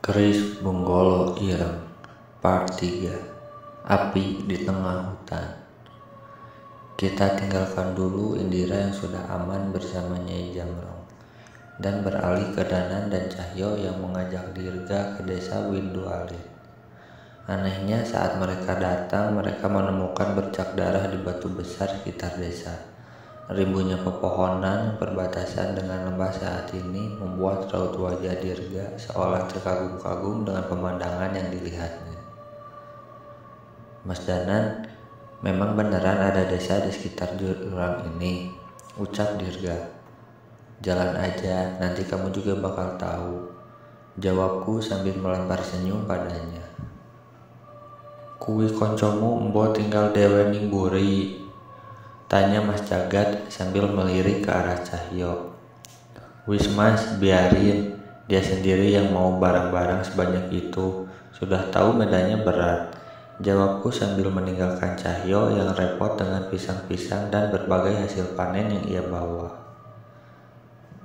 Keris Bonggolo Ireng Part 3. Api di tengah hutan. Kita tinggalkan dulu Indira yang sudah aman bersama Nyai Jamrong dan beralih ke Danan dan Cahyo yang mengajak Dirga ke desa Windu Alit. Anehnya saat mereka datang, mereka menemukan bercak darah di batu besar sekitar desa. Rimbunya pepohonan perbatasan dengan lembah saat ini membuat raut wajah Dirga seolah terkagum-kagum dengan pemandangan yang dilihatnya. Mas Danan, memang beneran ada desa di sekitar jurang ini, ucap Dirga. Jalan aja, nanti kamu juga bakal tahu, jawabku sambil melempar senyum padanya. Kuwi koncomu embo tinggal dewe ning buri, tanya Mas Jagat sambil melirik ke arah Cahyo. Wis Mas, biarin, dia sendiri yang mau barang-barang sebanyak itu, sudah tahu medannya berat, jawabku sambil meninggalkan Cahyo yang repot dengan pisang-pisang dan berbagai hasil panen yang ia bawa.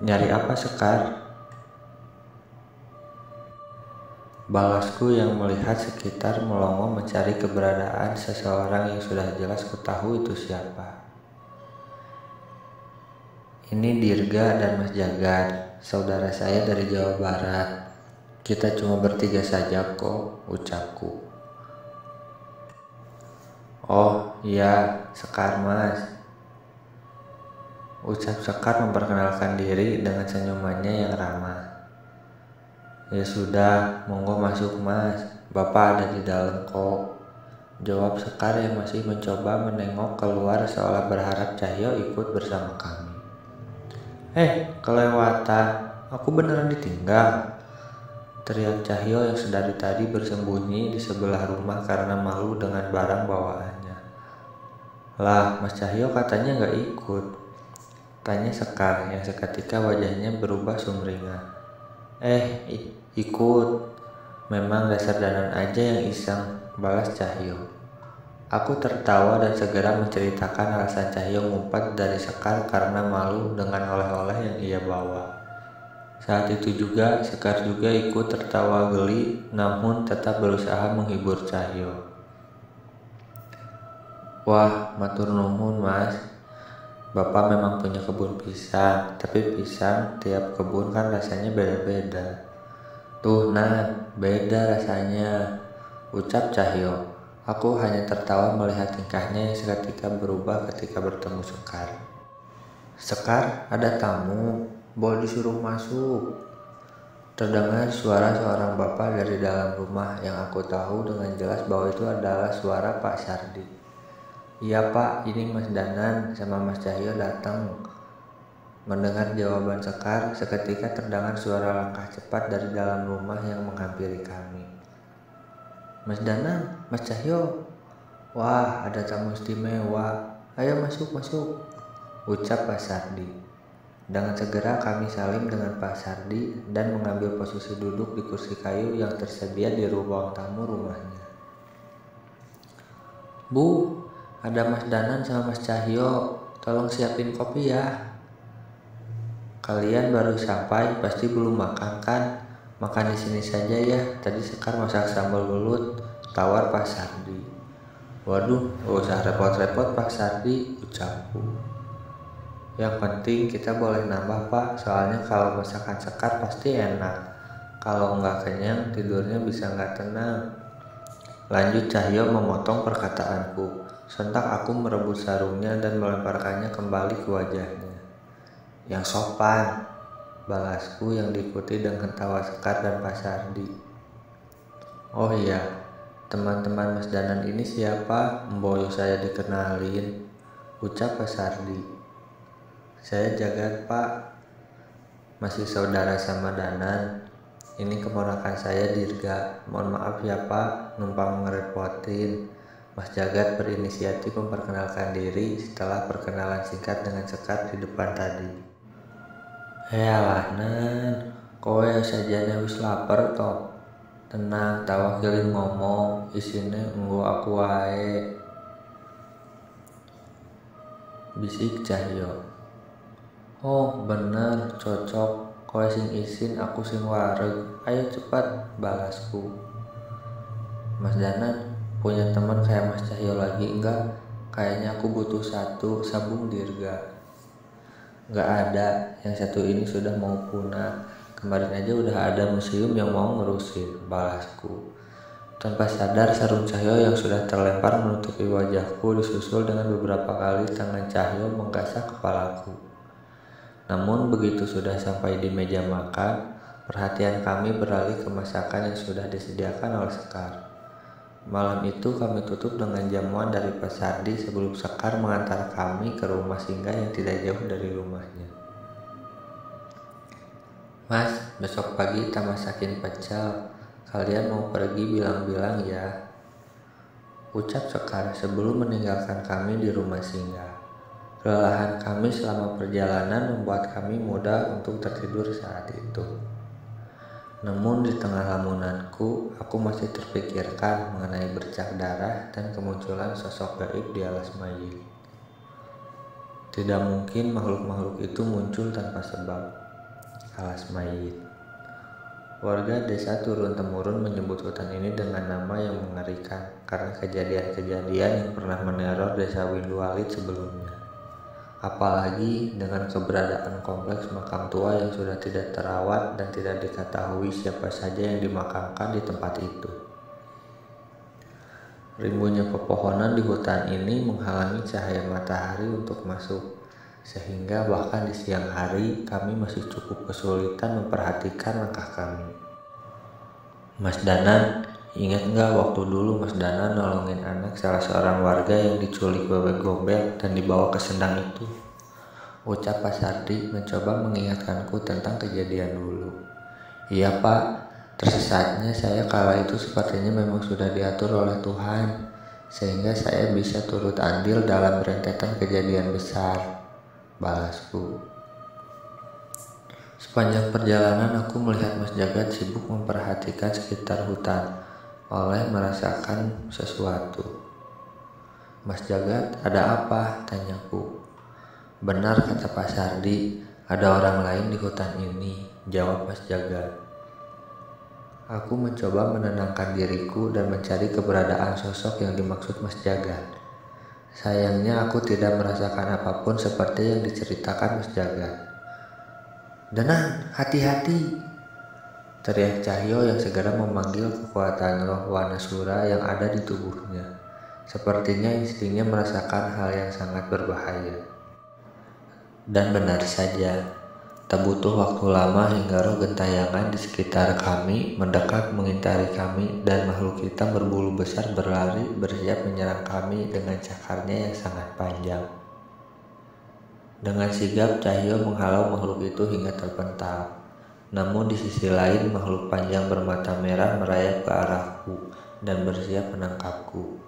Nyari apa Sekar? Balasku yang melihat sekitar melongo mencari keberadaan seseorang yang sudah jelas kutahu itu siapa. Ini Dirga dan Mas Jagat, saudara saya dari Jawa Barat. Kita cuma bertiga saja kok, ucapku. Oh iya, Sekar Mas, ucap Sekar memperkenalkan diri dengan senyumannya yang ramah. Ya sudah, monggo masuk Mas, Bapak ada di dalam kok, jawab Sekar yang masih mencoba menengok keluar seolah berharap Cahyo ikut bersama kami. Kelewatan, aku beneran ditinggal, teriak Cahyo yang sedari tadi bersembunyi di sebelah rumah karena malu dengan barang bawaannya. Lah, Mas Cahyo katanya gak ikut, tanya Sekar yang seketika wajahnya berubah sumringah. Ikut, memang dasar Danan aja yang iseng, balas Cahyo. Aku tertawa dan segera menceritakan alasan Cahyo ngumpat dari Sekar karena malu dengan oleh-oleh yang ia bawa. Saat itu juga Sekar juga ikut tertawa geli, namun tetap berusaha menghibur Cahyo. Wah, matur nuhun Mas, Bapak memang punya kebun pisang, tapi pisang tiap kebun kan rasanya beda-beda. Tuh Nan, beda rasanya, ucap Cahyo. Aku hanya tertawa melihat tingkahnya yang seketika berubah ketika bertemu Sekar. Sekar, ada tamu, boleh disuruh masuk. Terdengar suara seorang bapak dari dalam rumah yang aku tahu dengan jelas bahwa itu adalah suara Pak Sardi. Iya Pak, ini Mas Danan sama Mas Cahyo datang. Mendengar jawaban Sekar, seketika terdengar suara langkah cepat dari dalam rumah yang menghampiri kami. Mas Danan, Mas Cahyo, wah ada tamu istimewa, ayo masuk, ucap Pak Sardi. Dengan segera kami salim dengan Pak Sardi dan mengambil posisi duduk di kursi kayu yang tersedia di ruang tamu rumahnya. Bu, ada Mas Danan sama Mas Cahyo, tolong siapin kopi ya. Kalian baru sampai, pasti belum makan kan? Makan di sini saja ya, tadi Sekar masak sambal belut, tawar Pak Sardi. Waduh, gak usah repot-repot Pak Sardi, ucapku. Yang penting kita boleh nambah Pak, soalnya kalau masakan Sekar pasti enak. Kalau nggak kenyang, tidurnya bisa nggak tenang. Lanjut Cahyo memotong perkataanku. Sontak aku merebut sarungnya dan melemparkannya kembali ke wajahnya. Yang sopan, balasku yang diikuti dengan tawa Sekar dan Pak Sardi. Oh iya, teman-teman Mas Danan ini siapa? Mboyo saya dikenalin, ucap Pak Sardi. Saya Jagat Pak, masih saudara sama Danan. Ini keponakan saya Dirga. Mohon maaf ya Pak, numpang ngerepotin. Mas Jagat berinisiatif memperkenalkan diri setelah perkenalan singkat dengan Sekar di depan tadi. Alah Nan, kowe sajane wis lapar toh. Tenang, tawakilin ngomong, isine enggo aku wae, bisik Cahyo. Oh bener, cocok, Poe sing isin aku sing wareg, ayo cepat, balasku. Mas Danan punya teman kayak Mas Cahyo lagi enggak? Kayaknya aku butuh satu, sambung Dirga. Enggak ada, yang satu ini sudah mau punah. Kemarin aja udah ada museum yang mau ngerusin, balasku. Tanpa sadar sarung Cahyo yang sudah terlempar menutupi wajahku disusul dengan beberapa kali tangan Cahyo menggasak kepalaku. Namun begitu sudah sampai di meja makan, perhatian kami beralih ke masakan yang sudah disediakan oleh Sekar. Malam itu kami tutup dengan jamuan dari Pak Sardi sebelum Sekar mengantar kami ke rumah singgah yang tidak jauh dari rumahnya. Mas, besok pagi kita masakin pecel. Kalian mau pergi bilang-bilang ya, ucap Sekar sebelum meninggalkan kami di rumah singgah. Kelelahan kami selama perjalanan membuat kami mudah untuk tertidur saat itu. Namun di tengah lamunanku, aku masih terpikirkan mengenai bercak darah dan kemunculan sosok gaib di alas mayit. Tidak mungkin makhluk-makhluk itu muncul tanpa sebab. Alas mayit. Warga desa turun-temurun menyebut hutan ini dengan nama yang mengerikan karena kejadian-kejadian yang pernah meneror desa Windualit sebelumnya. Apalagi dengan keberadaan kompleks makam tua yang sudah tidak terawat dan tidak diketahui siapa saja yang dimakamkan di tempat itu. Rimbunnya pepohonan di hutan ini menghalangi cahaya matahari untuk masuk, sehingga bahkan di siang hari kami masih cukup kesulitan memperhatikan langkah kami. Mas Danan, ingat nggak waktu dulu Mas Danan nolongin anak salah seorang warga yang diculik bebek gombel dan dibawa ke Sendang itu? Ucap Pak Sardi mencoba mengingatkanku tentang kejadian dulu. Iya Pak, tersesatnya saya kala itu sepertinya memang sudah diatur oleh Tuhan, sehingga saya bisa turut andil dalam rentetan kejadian besar, balasku. Sepanjang perjalanan aku melihat Mas Jagat sibuk memperhatikan sekitar hutan, oleh merasakan sesuatu. Mas Jagat, ada apa? Tanyaku. Benar kata Pak Sardi, ada orang lain di hutan ini, jawab Mas Jagat. Aku mencoba menenangkan diriku dan mencari keberadaan sosok yang dimaksud Mas Jagat. Sayangnya aku tidak merasakan apapun seperti yang diceritakan Mas Jagat. Danan, hati-hati! Teriak Cahyo yang segera memanggil kekuatan roh Wanasura yang ada di tubuhnya. Sepertinya instingnya merasakan hal yang sangat berbahaya. Dan benar saja, tak butuh waktu lama hingga roh gentayangan di sekitar kami mendekat mengintari kami dan makhluk hitam berbulu besar berlari bersiap menyerang kami dengan cakarnya yang sangat panjang. Dengan sigap Cahyo menghalau makhluk itu hingga terpental. Namun di sisi lain makhluk panjang bermata merah merayap ke arahku dan bersiap menangkapku.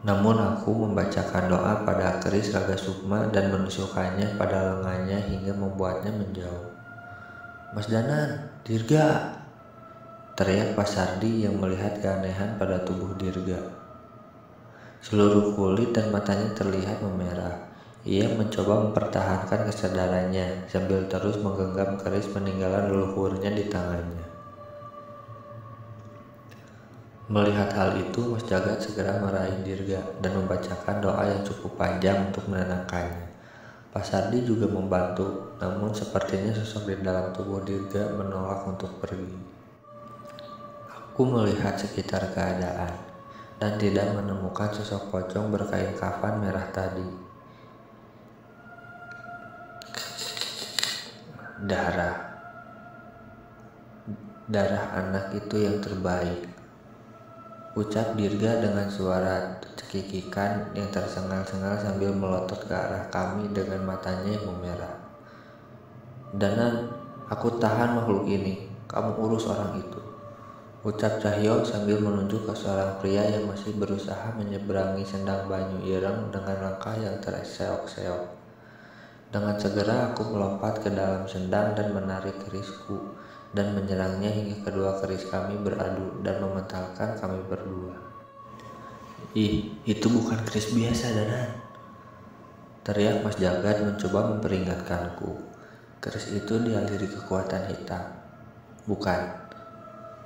Namun aku membacakan doa pada keris Raga Sukma dan menusukkannya pada lengannya hingga membuatnya menjauh. Mas Danan, Dirga! Teriak Pak Sardi yang melihat keanehan pada tubuh Dirga. Seluruh kulit dan matanya terlihat memerah. Ia mencoba mempertahankan kesadarannya sambil terus menggenggam keris peninggalan leluhurnya di tangannya. Melihat hal itu, Mas Jagat segera meraih Dirga dan membacakan doa yang cukup panjang untuk menenangkannya. Pak Sardi juga membantu, namun sepertinya sosok di dalam tubuh Dirga menolak untuk pergi. Aku melihat sekitar keadaan dan tidak menemukan sosok pocong berkain kafan merah tadi. Darah anak itu yang terbaik, ucap Dirga dengan suara cekikikan yang tersengal-sengal sambil melotot ke arah kami dengan matanya yang memerah. Danan, aku tahan makhluk ini, kamu urus orang itu, ucap Cahyo sambil menunjuk ke seorang pria yang masih berusaha menyeberangi Sendang Banyu Ireng dengan langkah yang terseok-seok. Dengan segera aku melompat ke dalam sendang dan menarik kerisku dan menyerangnya hingga kedua keris kami beradu dan mementalkan kami berdua. Ih, itu bukan keris biasa, Danan! Teriak Mas Jagat mencoba memperingatkanku. Keris itu dialiri kekuatan hitam. Bukan,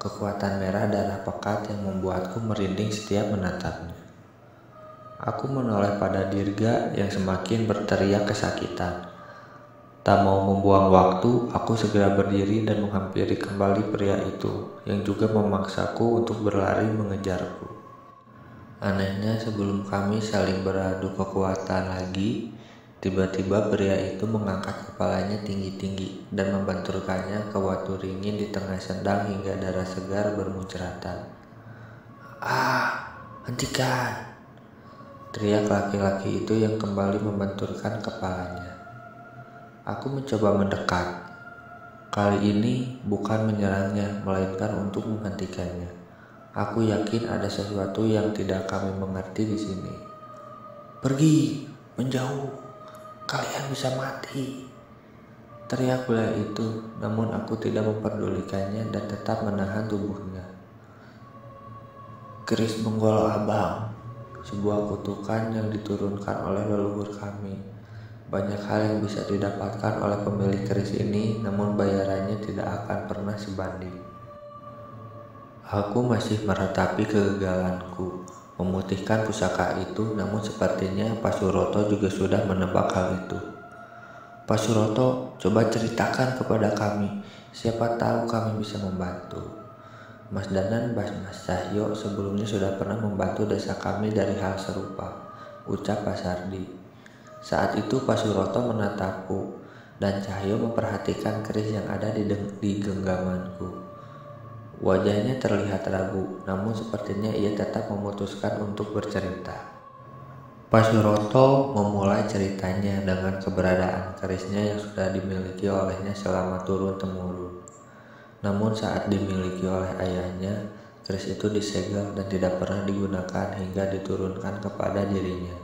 kekuatan merah darah pekat yang membuatku merinding setiap menatapnya. Aku menoleh pada Dirga yang semakin berteriak kesakitan. Tak mau membuang waktu, aku segera berdiri dan menghampiri kembali pria itu yang juga memaksaku untuk berlari mengejarku. Anehnya, sebelum kami saling beradu kekuatan lagi, tiba-tiba pria itu mengangkat kepalanya tinggi-tinggi dan membenturkannya ke batu ringin di tengah sendang hingga darah segar bermuncratan. "Ah, hentikan!" teriak laki-laki itu yang kembali membenturkan kepalanya. Aku mencoba mendekat. Kali ini bukan menyerangnya, melainkan untuk menghentikannya. Aku yakin ada sesuatu yang tidak kami mengerti di sini. "Pergi, menjauh, kalian bisa mati!" teriak pria itu, namun aku tidak memperdulikannya dan tetap menahan tubuhnya. "Keris Benggol Abang," sebuah kutukan yang diturunkan oleh leluhur kami. Banyak hal yang bisa didapatkan oleh pemilik keris ini, namun bayarannya tidak akan pernah sebanding. Aku masih meratapi kegagalanku memutihkan pusaka itu, namun sepertinya Pak Suroto juga sudah menebak hal itu. "Pak Suroto, coba ceritakan kepada kami, siapa tahu kami bisa membantu." Mas Danan dan Mas Cahyo sebelumnya sudah pernah membantu desa kami dari hal serupa, ucap Pak Sardi. Saat itu Pak Suroto menatapku dan Cahyo memperhatikan keris yang ada di genggamanku. Wajahnya terlihat ragu, namun sepertinya ia tetap memutuskan untuk bercerita. Pak Suroto memulai ceritanya dengan keberadaan kerisnya yang sudah dimiliki olehnya selama turun-temurun. Namun saat dimiliki oleh ayahnya, keris itu disegel dan tidak pernah digunakan hingga diturunkan kepada dirinya.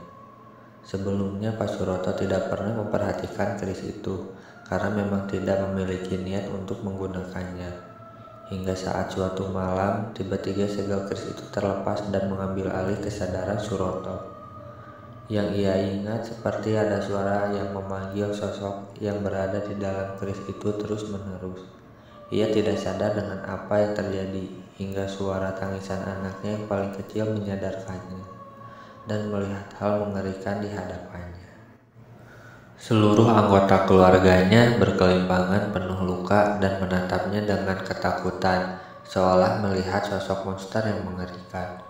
Sebelumnya Pak Suroto tidak pernah memperhatikan keris itu karena memang tidak memiliki niat untuk menggunakannya. Hingga saat suatu malam, tiba-tiba segel keris itu terlepas dan mengambil alih kesadaran Suroto. Yang ia ingat seperti ada suara yang memanggil sosok yang berada di dalam keris itu terus-menerus. Ia tidak sadar dengan apa yang terjadi hingga suara tangisan anaknya yang paling kecil menyadarkannya dan melihat hal mengerikan di hadapannya. Seluruh anggota keluarganya berkelimpangan penuh luka dan menatapnya dengan ketakutan, seolah melihat sosok monster yang mengerikan.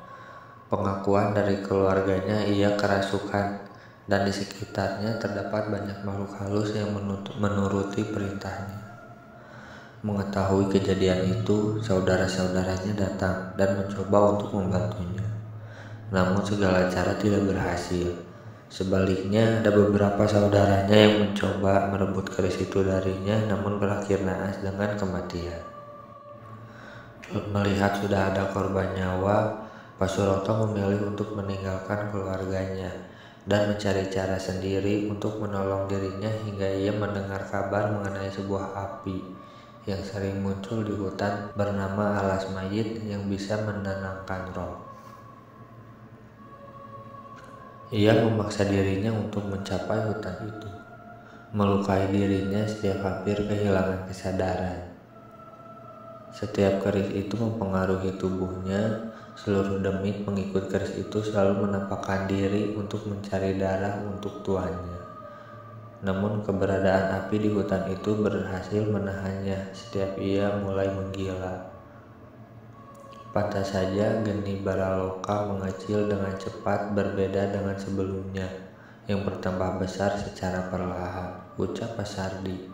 Pengakuan dari keluarganya ia kerasukan, dan di sekitarnya terdapat banyak makhluk halus yang menuruti perintahnya. Mengetahui kejadian itu, saudara-saudaranya datang dan mencoba untuk membantunya. Namun segala cara tidak berhasil. Sebaliknya, ada beberapa saudaranya yang mencoba merebut keris itu darinya, namun berakhir naas dengan kematian. Melihat sudah ada korban nyawa, Pak Suroto memilih untuk meninggalkan keluarganya dan mencari cara sendiri untuk menolong dirinya hingga ia mendengar kabar mengenai sebuah api yang sering muncul di hutan bernama Alas Mayit yang bisa menenangkan roh. Ia memaksa dirinya untuk mencapai hutan itu, melukai dirinya setiap hampir kehilangan kesadaran. Setiap keris itu mempengaruhi tubuhnya, seluruh demit pengikut keris itu selalu menampakkan diri untuk mencari darah untuk tuannya. Namun keberadaan api di hutan itu berhasil menahannya setiap ia mulai menggila. Pantas saja geni Baraloka mengecil dengan cepat berbeda dengan sebelumnya yang bertambah besar secara perlahan, ucap Pak Sardi.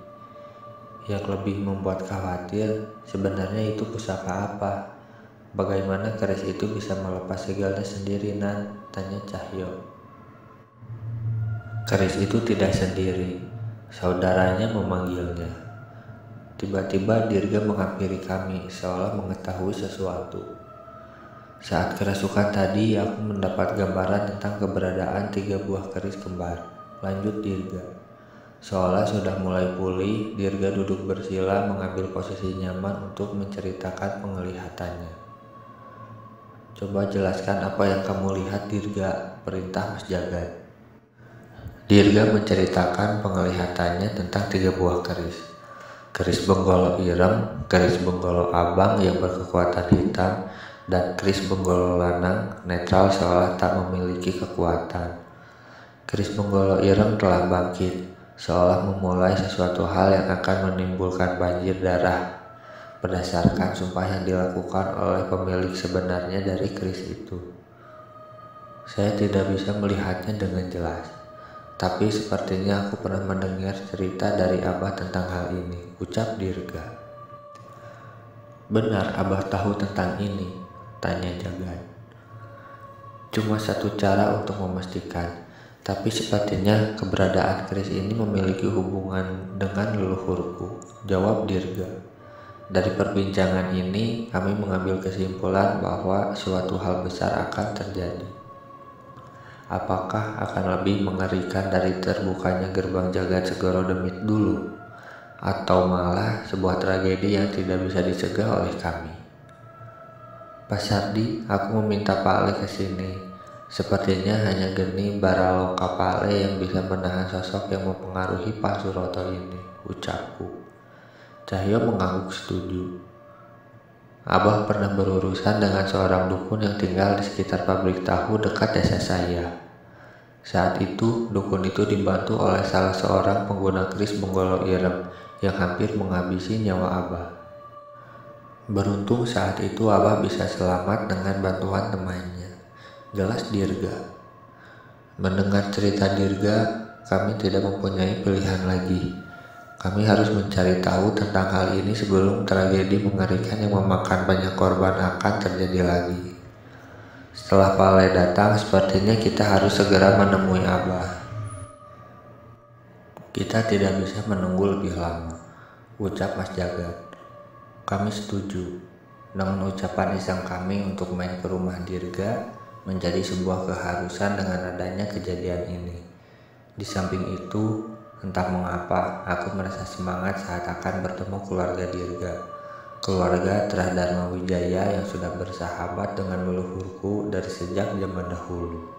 Yang lebih membuat khawatir, sebenarnya itu pusaka apa? Bagaimana keris itu bisa melepas segelnya sendiri, Nan? Tanya Cahyo. Keris itu tidak sendiri, saudaranya memanggilnya. Tiba-tiba Dirga menghampiri kami, seolah mengetahui sesuatu. Saat kerasukan tadi, aku mendapat gambaran tentang keberadaan 3 buah keris kembar. Lanjut Dirga. Seolah sudah mulai pulih, Dirga duduk bersila mengambil posisi nyaman untuk menceritakan penglihatannya. Coba jelaskan apa yang kamu lihat, Dirga, perintah Mas Jagat. Dirga menceritakan penglihatannya tentang 3 buah keris. Keris Benggolo Ireng, keris Benggolo Abang yang berkekuatan hitam, dan keris Benggolo Lanang netral seolah tak memiliki kekuatan. Keris Benggolo Ireng telah bangkit, seolah memulai sesuatu hal yang akan menimbulkan banjir darah, berdasarkan sumpah yang dilakukan oleh pemilik sebenarnya dari keris itu. Saya tidak bisa melihatnya dengan jelas, tapi sepertinya aku pernah mendengar cerita dari Abah tentang hal ini, ucap Dirga. Benar Abah tahu tentang ini? Tanya Jagat. Cuma satu cara untuk memastikan, tapi sepertinya keberadaan keris ini memiliki hubungan dengan leluhurku, jawab Dirga. Dari perbincangan ini, kami mengambil kesimpulan bahwa suatu hal besar akan terjadi. Apakah akan lebih mengerikan dari terbukanya gerbang Jagat Segoro Demit dulu, atau malah sebuah tragedi yang tidak bisa dicegah oleh kami? Pak Sardi, aku meminta Pak Ale ke sini. Sepertinya hanya Geni Baraloka Pak Ale yang bisa menahan sosok yang mempengaruhi Pak Suroto ini, ucapku. Cahyo mengangguk setuju. Abah pernah berurusan dengan seorang dukun yang tinggal di sekitar pabrik tahu dekat desa saya. Saat itu, dukun itu dibantu oleh salah seorang pengguna keris Benggolo Ireng yang hampir menghabisi nyawa Abah. Beruntung saat itu Abah bisa selamat dengan bantuan temannya, jelas Dirga. Mendengar cerita Dirga, kami tidak mempunyai pilihan lagi. Kami harus mencari tahu tentang hal ini sebelum tragedi mengerikan yang memakan banyak korban akan terjadi lagi. Setelah Pak Ale datang, sepertinya kita harus segera menemui Abah. Kita tidak bisa menunggu lebih lama, ucap Mas Jagat. Kami setuju. Dengan ucapan iseng kami untuk main ke rumah Dirga menjadi sebuah keharusan dengan adanya kejadian ini. Di samping itu, entah mengapa, aku merasa semangat saat akan bertemu keluarga Dirga, keluarga Trah Dharma Wijaya yang sudah bersahabat dengan leluhurku dari sejak zaman dahulu.